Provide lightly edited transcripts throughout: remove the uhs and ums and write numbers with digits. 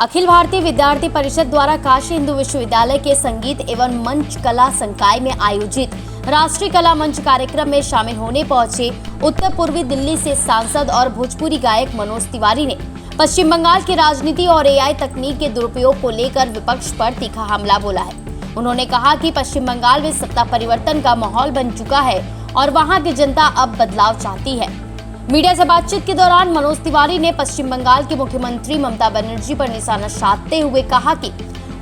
अखिल भारतीय विद्यार्थी परिषद द्वारा काशी हिंदू विश्वविद्यालय के संगीत एवं मंच कला संकाय में आयोजित राष्ट्रीय कला मंच कार्यक्रम में शामिल होने पहुंचे उत्तर पूर्वी दिल्ली से सांसद और भोजपुरी गायक मनोज तिवारी ने पश्चिम बंगाल की राजनीति और एआई तकनीक के दुरुपयोग को लेकर विपक्ष पर तीखा हमला बोला है। उन्होंने कहा कि पश्चिम बंगाल में सत्ता परिवर्तन का माहौल बन चुका है और वहां की जनता अब बदलाव चाहती है। मीडिया से बातचीत के दौरान मनोज तिवारी ने पश्चिम बंगाल की मुख्यमंत्री ममता बनर्जी पर निशाना साधते हुए कहा कि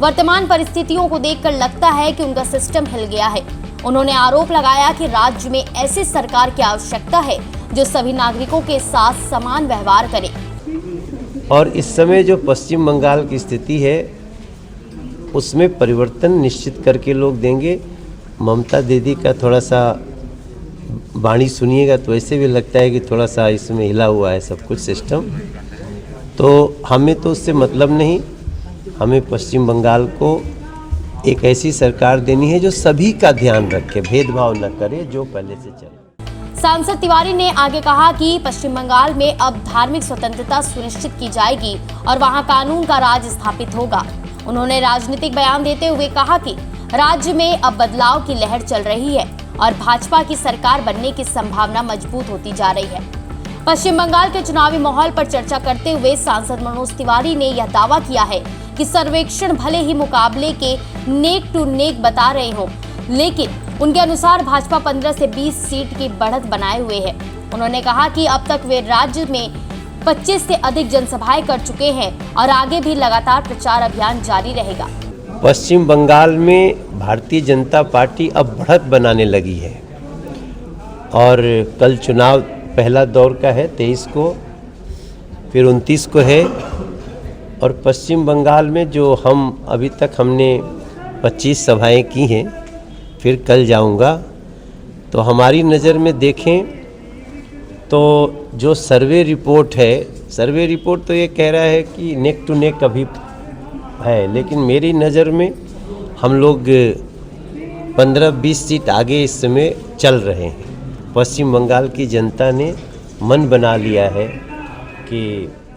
वर्तमान परिस्थितियों को देखकर लगता है कि उनका सिस्टम हिल गया है। उन्होंने आरोप लगाया कि राज्य में ऐसी सरकार की आवश्यकता है जो सभी नागरिकों के साथ समान व्यवहार करे। और इस समय जो पश्चिम बंगाल की स्थिति है उसमें परिवर्तन निश्चित करके लोग देंगे। ममता दीदी का थोड़ा सा वाणी सुनिएगा तो ऐसे भी लगता है कि थोड़ा सा इसमें हिला हुआ है सब कुछ सिस्टम। तो हमें तो उससे मतलब नहीं, हमें पश्चिम बंगाल को एक ऐसी सरकार देनी है जो सभी का ध्यान रखे, भेदभाव न करे, जो पहले से चले। सांसद तिवारी ने आगे कहा कि पश्चिम बंगाल में अब धार्मिक स्वतंत्रता सुनिश्चित की जाएगी और वहां कानून का राज स्थापित होगा। उन्होंने राजनीतिक बयान देते हुए कहा कि राज्य में अब बदलाव की लहर चल रही है और भाजपा की सरकार बनने की संभावना मजबूत होती जा रही है। पश्चिम बंगाल के चुनावी माहौल पर चर्चा करते हुए सांसद मनोज तिवारी ने यह दावा किया है कि सर्वेक्षण भले ही मुकाबले के नेक टू नेक बता रहे हों, लेकिन उनके अनुसार भाजपा 15 से 20 सीट की बढ़त बनाए हुए है। उन्होंने कहा कि अब तक वे राज्य में 25 से अधिक जनसभाएं कर चुके हैं और आगे भी लगातार प्रचार अभियान जारी रहेगा। पश्चिम बंगाल में भारतीय जनता पार्टी अब बढ़त बनाने लगी है और कल चुनाव पहला दौर का है, 23 को, फिर 29 को है। और पश्चिम बंगाल में जो हम अभी तक हमने 25 सभाएं की हैं, फिर कल जाऊंगा, तो हमारी नज़र में देखें तो जो सर्वे रिपोर्ट है, सर्वे रिपोर्ट तो ये कह रहा है कि नेक टू नेक अभी है, लेकिन मेरी नज़र में हम लोग 15-20 सीट आगे इस समय चल रहे हैं। पश्चिम बंगाल की जनता ने मन बना लिया है कि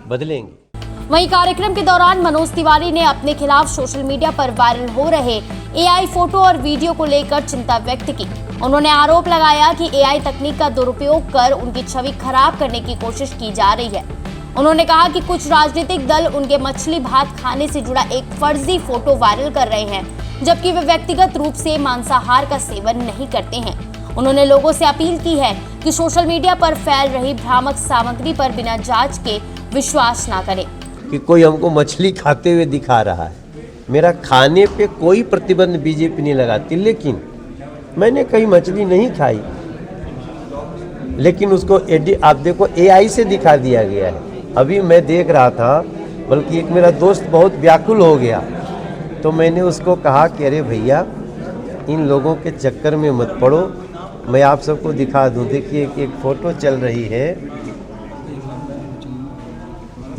बदलेंगे। वहीं कार्यक्रम के दौरान मनोज तिवारी ने अपने खिलाफ सोशल मीडिया पर वायरल हो रहे एआई फोटो और वीडियो को लेकर चिंता व्यक्त की। उन्होंने आरोप लगाया कि एआई तकनीक का दुरुपयोग कर उनकी छवि खराब करने की कोशिश की जा रही है। उन्होंने कहा कि कुछ राजनीतिक दल उनके मछली भात खाने से जुड़ा एक फर्जी फोटो वायरल कर रहे हैं, जबकि वे व्यक्तिगत रूप से मांसाहार का सेवन नहीं करते हैं। उन्होंने लोगों से अपील की है कि सोशल मीडिया पर फैल रही भ्रामक सामग्री पर बिना जांच के विश्वास न करें। कि कोई हमको मछली खाते हुए दिखा रहा है, मेरा खाने पे कोई प्रतिबंध बीजेपी नहीं लगाती, लेकिन मैंने कहीं मछली नहीं खाई, लेकिन उसको आप देखो एआई से दिखा दिया गया है। अभी मैं देख रहा था, बल्कि एक मेरा दोस्त बहुत व्याकुल हो गया, तो मैंने उसको कहा कि अरे भैया, इन लोगों के चक्कर में मत पड़ो, मैं आप सबको दिखा दूं। देखिए एक फ़ोटो चल रही है,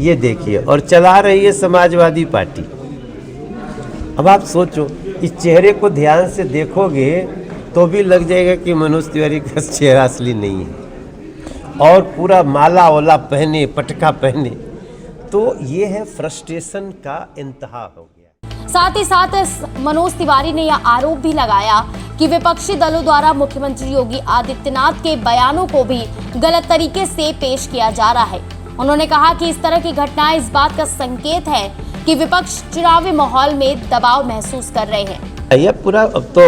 ये देखिए, और चला रही है समाजवादी पार्टी। अब आप सोचो, इस चेहरे को ध्यान से देखोगे तो भी लग जाएगा कि मनोज तिवारी का चेहरा असली नहीं है, और पूरा माला वाला पहने, पटका पहने, तो ये है फ्रस्ट्रेशन का इंतहा हो गया। साथ ही साथ मनोज तिवारी ने यह आरोप भी लगाया कि विपक्षी दलों द्वारा मुख्यमंत्री योगी आदित्यनाथ के बयानों को भी गलत तरीके से पेश किया जा रहा है। उन्होंने कहा कि इस तरह की घटनाएं इस बात का संकेत है कि विपक्ष चुनावी माहौल में दबाव महसूस कर रहे हैं। यह पूरा अब तो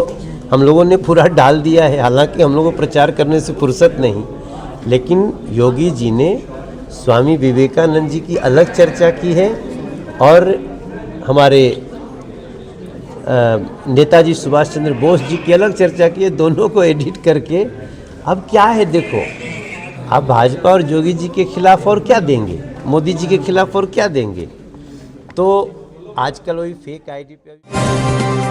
हम लोगों ने पूरा डाल दिया है, हालांकि हम लोगों को प्रचार करने से फुर्सत नहीं, लेकिन योगी जी ने स्वामी विवेकानंद जी की अलग चर्चा की है और हमारे नेताजी सुभाष चंद्र बोस जी की अलग चर्चा की है। दोनों को एडिट करके अब क्या है, देखो, आप भाजपा और योगी जी के खिलाफ और क्या देंगे, मोदी जी के खिलाफ और क्या देंगे। तो आजकल वही फेक आईडी पे